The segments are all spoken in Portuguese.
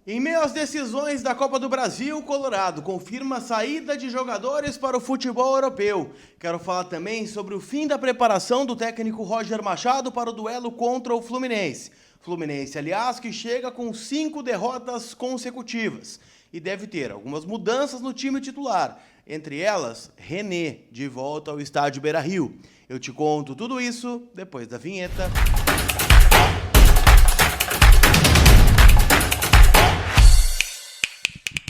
Em meio às decisões da Copa do Brasil, o Colorado confirma a saída de jogadores para o futebol europeu. Quero falar também sobre o fim da preparação do técnico Roger Machado para o duelo contra o Fluminense. Fluminense, aliás, que chega com 5 derrotas consecutivas e deve ter algumas mudanças no time titular. Entre elas, René, de volta ao estádio Beira-Rio. Eu te conto tudo isso depois da vinheta.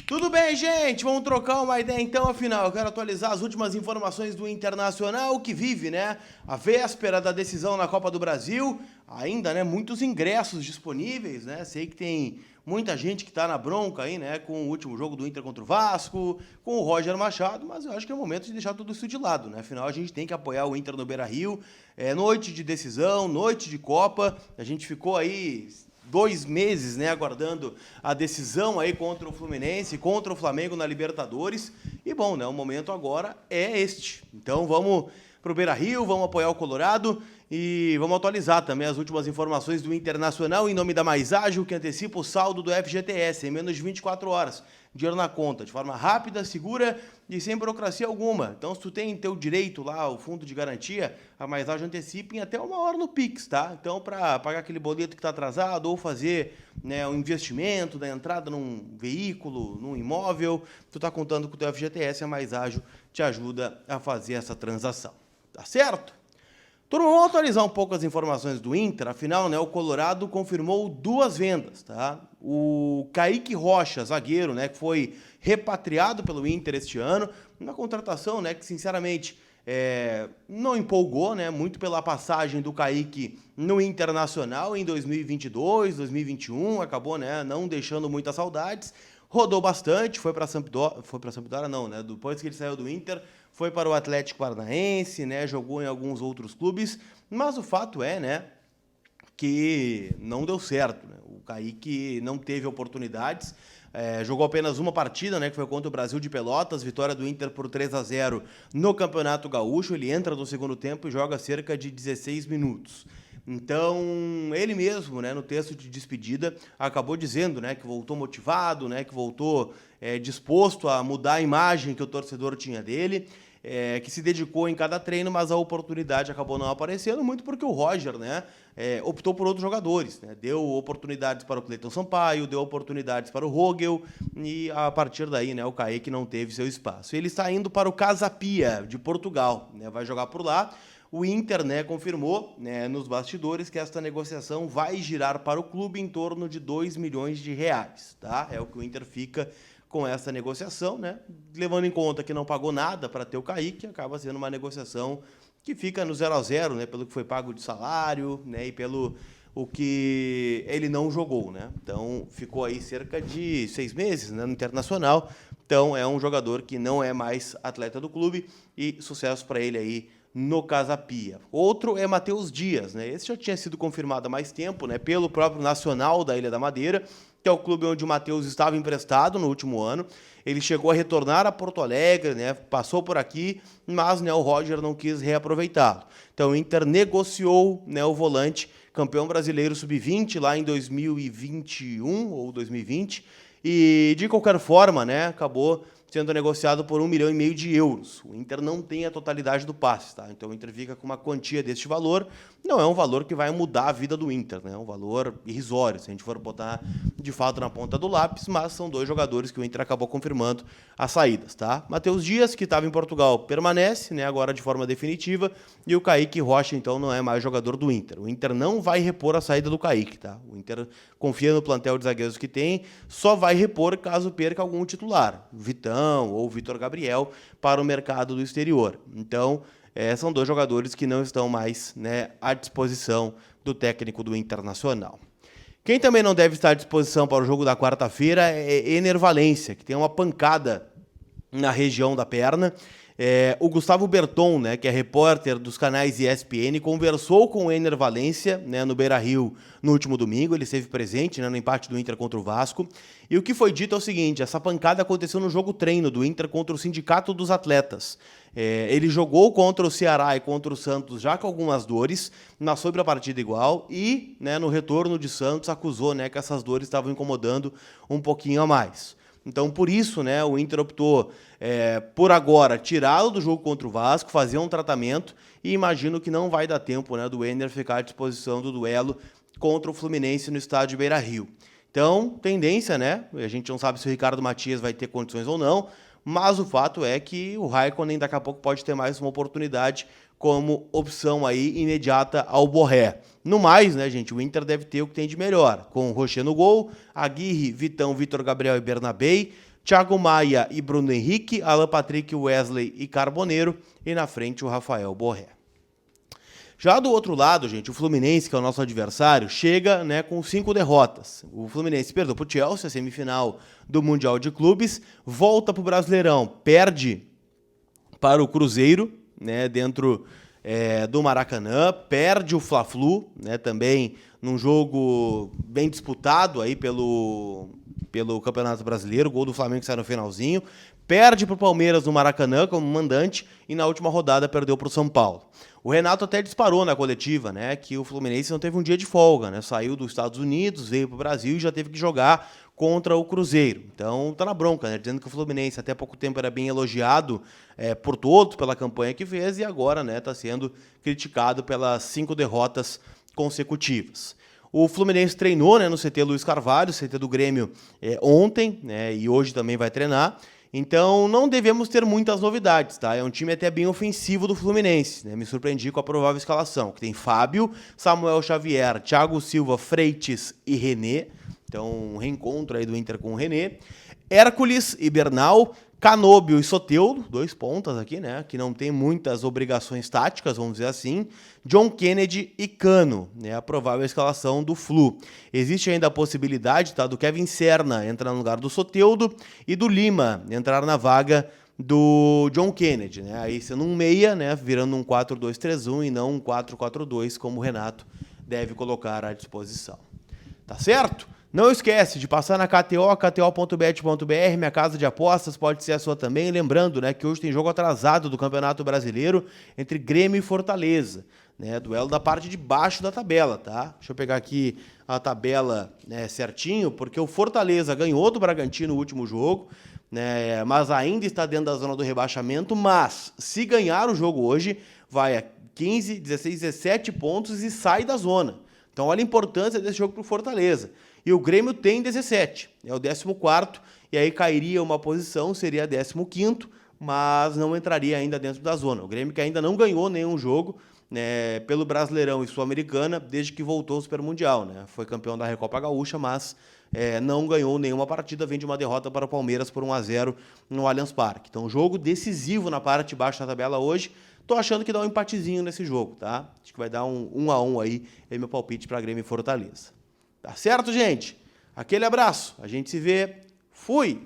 Tudo bem, gente? Vamos trocar uma ideia então, afinal. Eu quero atualizar as últimas informações do Internacional, que vive, né, a véspera da decisão na Copa do Brasil. Ainda, né, muitos ingressos disponíveis, né? Sei que tem muita gente que tá na bronca aí, né, com o último jogo do Inter contra o Vasco, com o Roger Machado, mas eu acho que é o momento de deixar tudo isso de lado, né? Afinal, a gente tem que apoiar o Inter no Beira-Rio. É noite de decisão, noite de Copa. A gente ficou aí 2 meses, né, aguardando a decisão aí contra o Fluminense, contra o Flamengo na Libertadores. E bom, né, o momento agora é este. Então vamos pro Beira-Rio, vamos apoiar o Colorado e vamos atualizar também as últimas informações do Internacional em nome da Mais Ágil, que antecipa o saldo do FGTS em menos de 24 horas. Dinheiro na conta, de forma rápida, segura e sem burocracia alguma. Então, se tu tem teu direito lá, o fundo de garantia, a Mais Ágil antecipa em até 1 hora no Pix, tá? Então, para pagar aquele boleto que está atrasado ou fazer, né, um investimento da entrada num veículo, num imóvel, tu tá contando com o teu FGTS, a Mais Ágil te ajuda a fazer essa transação. Tá certo? Turma, vamos atualizar um pouco as informações do Inter. Afinal, né, o Colorado confirmou 2 vendas, tá? O Kaique Rocha, zagueiro, né, que foi repatriado pelo Inter este ano, uma contratação, né, que sinceramente não empolgou, né, muito pela passagem do Kaique no Internacional em 2022, 2021, acabou, né, não deixando muitas saudades. Rodou bastante, foi para a Sampdoria, não, né? Depois que ele saiu do Inter, foi para o Atlético Paranaense, né? Jogou em alguns outros clubes, mas o fato é, né, que não deu certo, né? O Kaique não teve oportunidades, jogou apenas uma partida, né, que foi contra o Brasil de Pelotas, vitória do Inter por 3-0 no Campeonato Gaúcho. Ele entra no segundo tempo e joga cerca de 16 minutos. Então, ele mesmo, né, no texto de despedida, acabou dizendo, né, que voltou motivado, né, que voltou disposto a mudar a imagem que o torcedor tinha dele, que se dedicou em cada treino, mas a oportunidade acabou não aparecendo, muito porque o Roger, né, optou por outros jogadores, né, deu oportunidades para o Cleiton Sampaio, deu oportunidades para o Rogel, e a partir daí, né, o Kaique não teve seu espaço. Ele está indo para o Casa Pia, de Portugal, né, vai jogar por lá. O Inter, né, confirmou, né, nos bastidores que esta negociação vai girar para o clube em torno de 2 milhões de reais, tá? É o que o Inter fica com essa negociação, né? Levando em conta que não pagou nada para ter o Kaique, acaba sendo uma negociação que fica no 0 a 0, né, pelo que foi pago de salário, né, e pelo o que ele não jogou, né? Então, ficou aí cerca de 6 meses, né, no Internacional. Então, é um jogador que não é mais atleta do clube e sucesso para ele aí no Casa Pia. Outro é Matheus Dias, né? Esse já tinha sido confirmado há mais tempo, né, pelo próprio Nacional da Ilha da Madeira, que é o clube onde o Matheus estava emprestado no último ano. Ele chegou a retornar a Porto Alegre, né, passou por aqui, mas, né, o Roger não quis reaproveitá-lo. Então o Inter negociou, né, o volante, campeão brasileiro sub-20 lá em 2021 ou 2020, e de qualquer forma, né, acabou sendo negociado por 1,5 milhão de euros. O Inter não tem a totalidade do passe, tá? Então o Inter fica com uma quantia deste valor. Não é um valor que vai mudar a vida do Inter, né? É um valor irrisório, se a gente for botar de fato na ponta do lápis, mas são 2 jogadores que o Inter acabou confirmando as saídas, tá? Matheus Dias, que estava em Portugal, permanece, né, agora de forma definitiva, e o Kaique Rocha, então, não é mais jogador do Inter. O Inter não vai repor a saída do Kaique, tá? O Inter confia no plantel de zagueiros que tem, só vai repor caso perca algum titular, Vitão ou Vitor Gabriel, para o mercado do exterior. Então, são 2 jogadores que não estão mais, né, à disposição do técnico do Internacional. Quem também não deve estar à disposição para o jogo da quarta-feira é Ener Valencia, que tem uma pancada na região da perna. O Gustavo Berton, né, que é repórter dos canais ESPN, conversou com o Enner Valencia, né, no Beira-Rio no último domingo. Ele esteve presente, né, no empate do Inter contra o Vasco. E o que foi dito é o seguinte: essa pancada aconteceu no jogo treino do Inter contra o Sindicato dos Atletas. Ele jogou contra o Ceará e contra o Santos já com algumas dores, sobre a partida igual, e, né, no retorno de Santos acusou, né, que essas dores estavam incomodando um pouquinho a mais. Então, por isso, né, o Inter optou, por agora, tirá-lo do jogo contra o Vasco, fazer um tratamento, e imagino que não vai dar tempo, né, do Enner ficar à disposição do duelo contra o Fluminense no estádio Beira-Rio. Então, tendência, né? A gente não sabe se o Ricardo Matias vai ter condições ou não, mas o fato é que o Raikkonen daqui a pouco pode ter mais uma oportunidade como opção aí imediata ao Borré. No mais, né, gente, o Inter deve ter o que tem de melhor, com o Rocher no gol, Aguirre, Vitão, Vitor Gabriel e Bernabei, Thiago Maia e Bruno Henrique, Alan Patrick, Wesley e Carboneiro, e na frente o Rafael Borré. Já do outro lado, gente, o Fluminense, que é o nosso adversário, chega, né, com 5 derrotas. O Fluminense perdeu para o Chelsea, a semifinal do Mundial de Clubes, volta para o Brasileirão, perde para o Cruzeiro, né, dentro do Maracanã, perde o Fla-Flu, né, também num jogo bem disputado aí pelo Campeonato Brasileiro, gol do Flamengo que sai no finalzinho, perde para o Palmeiras no Maracanã como mandante e na última rodada perdeu para o São Paulo. O Renato até disparou na coletiva, né, que o Fluminense não teve um dia de folga, né, saiu dos Estados Unidos, veio para o Brasil e já teve que jogar contra o Cruzeiro. Então tá na bronca, né, dizendo que o Fluminense até pouco tempo era bem elogiado por todos pela campanha que fez e agora, né, está sendo criticado pelas 5 derrotas consecutivas. O Fluminense treinou, né, no CT Luiz Carvalho, CT do Grêmio, ontem, né, e hoje também vai treinar. Então, não devemos ter muitas novidades, tá? É um time até bem ofensivo do Fluminense, né? Me surpreendi com a provável escalação, que tem Fábio, Samuel Xavier, Thiago Silva, Freites e René. Então, um reencontro aí do Inter com o René. Hércules e Bernal, Canóbio e Soteldo, 2 pontas aqui, né? Que não tem muitas obrigações táticas, vamos dizer assim. John Kennedy e Cano, né? A provável escalação do Flu. Existe ainda a possibilidade, tá, do Kevin Serna entrar no lugar do Soteldo e do Lima entrar na vaga do John Kennedy, né? Aí sendo um meia, né? Virando um 4-2-3-1 e não um 4-4-2, como o Renato deve colocar à disposição. Tá certo? Não esquece de passar na KTO, kto.bet.br, minha casa de apostas, pode ser a sua também. Lembrando, né, que hoje tem jogo atrasado do Campeonato Brasileiro entre Grêmio e Fortaleza, né, duelo da parte de baixo da tabela, tá? Deixa eu pegar aqui a tabela, né, certinho, porque o Fortaleza ganhou do Bragantino no último jogo, né, mas ainda está dentro da zona do rebaixamento, mas se ganhar o jogo hoje, vai a 15, 16, 17 pontos e sai da zona. Então olha a importância desse jogo para o Fortaleza. E o Grêmio tem 17, é o 14º, e aí cairia uma posição, seria 15º, mas não entraria ainda dentro da zona. O Grêmio que ainda não ganhou nenhum jogo, né, pelo Brasileirão e Sul-Americana desde que voltou ao Supermundial, né? Foi campeão da Recopa Gaúcha, mas não ganhou nenhuma partida, vem de uma derrota para o Palmeiras por 1-0 no Allianz Parque. Então jogo decisivo na parte de baixo da tabela hoje. Tô achando que dá um empatezinho nesse jogo, tá? Acho que vai dar um 1-1 aí, é meu palpite para Grêmio e Fortaleza. Tá certo, gente? Aquele abraço. A gente se vê. Fui!